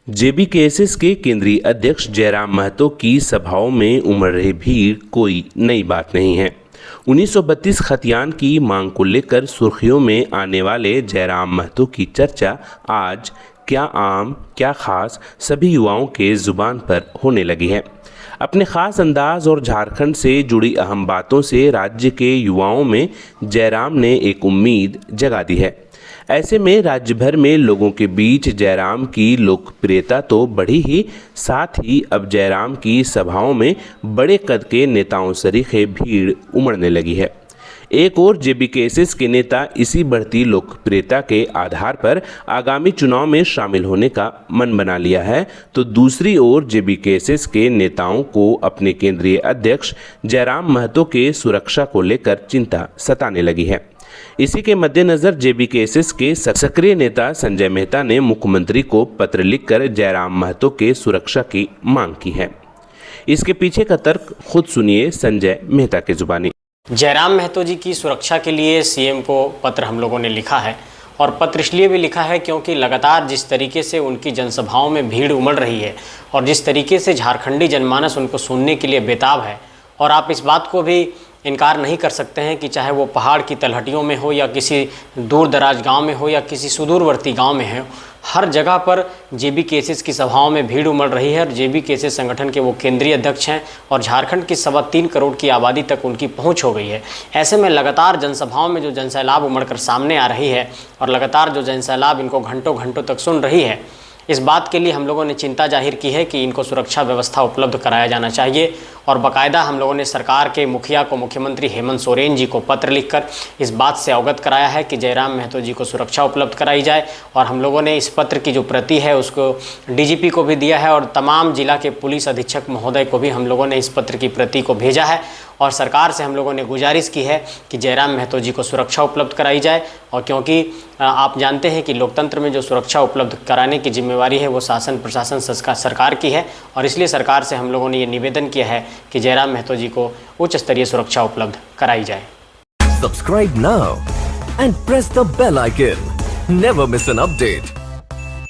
JBKSS के केंद्रीय अध्यक्ष जयराम महतो की सभाओं में उमड़ रही भीड़ कोई नई बात नहीं है। 1932 खतियान की मांग को लेकर सुर्खियों में आने वाले जयराम महतो की चर्चा आज क्या आम क्या खास सभी युवाओं के जुबान पर होने लगी है। अपने खास अंदाज और झारखंड से जुड़ी अहम बातों से राज्य के युवाओं में जयराम ने एक उम्मीद जगा दी है। ऐसे में राज्य भर में लोगों के बीच जयराम की लोकप्रियता तो बढ़ी ही, साथ ही अब जयराम की सभाओं में बड़े कद के नेताओं सरीखे भीड़ उमड़ने लगी है। एक ओर जेबीकेएसएस के नेता इसी बढ़ती लोकप्रियता के आधार पर आगामी चुनाव में शामिल होने का मन बना लिया है, तो दूसरी ओर जेबीकेएसएस के नेताओं को अपने केंद्रीय अध्यक्ष जयराम महतो के सुरक्षा को लेकर चिंता सताने लगी है। इसी के मद्देनजर जेबीकेएसएस के सक्रिय नेता संजय मेहता ने मुख्यमंत्री को पत्र लिखकर जयराम महतो के सुरक्षा की मांग की है। इसके पीछे का तर्क खुद सुनिए संजय मेहता के जुबानी। जयराम महतो जी की सुरक्षा के लिए सीएम को पत्र हम लोगों ने लिखा है, और पत्र इसलिए भी लिखा है क्योंकि लगातार जिस तरीके से उनकी जनसभाओं में भीड़ उमड़ रही है और जिस तरीके से झारखंडी जनमानस उनको सुनने के लिए बेताब है, और आप इस बात को भी इनकार नहीं कर सकते हैं कि चाहे वो पहाड़ की तलहटियों में हो या किसी दूर दराज गांव में हो या किसी सुदूरवर्ती गांव में हो, हर जगह पर जेबीकेएसएस की सभाओं में भीड़ उमड़ रही है। और जेबीकेएसएस संगठन के वो केंद्रीय अध्यक्ष हैं और झारखंड की 3.25 करोड़ की आबादी तक उनकी पहुंच हो गई है। ऐसे में लगातार जनसभाओं में जो जनसैलाब उमड़कर सामने आ रही है और लगातार जो जनसैलाब इनको घंटों घंटों तक सुन रही है, इस बात के लिए हम लोगों ने चिंता जाहिर की है कि इनको सुरक्षा व्यवस्था उपलब्ध कराया जाना चाहिए। और बाकायदा हम लोगों ने सरकार के मुखिया को, मुख्यमंत्री हेमंत सोरेन जी को पत्र लिखकर इस बात से अवगत कराया है कि जयराम महतो जी को सुरक्षा उपलब्ध कराई जाए। और हम लोगों ने इस पत्र की जो प्रति है उसको डीजीपी को भी दिया है और तमाम जिला के पुलिस अधीक्षक महोदय को भी हम लोगों ने इस पत्र की प्रति को भेजा है। और सरकार से हम लोगों ने गुजारिश की है कि जयराम महतो जी को सुरक्षा उपलब्ध कराई जाए। और क्योंकि आप जानते हैं कि लोकतंत्र में जो सुरक्षा उपलब्ध कराने की जिम्मेवारी है वो शासन प्रशासन सरकार की है, और इसलिए सरकार से हम लोगों ने ये निवेदन किया है कि जयराम महतो जी को उच्च स्तरीय सुरक्षा उपलब्ध कराई जाए। Subscribe now and press the bell icon. Never miss an update.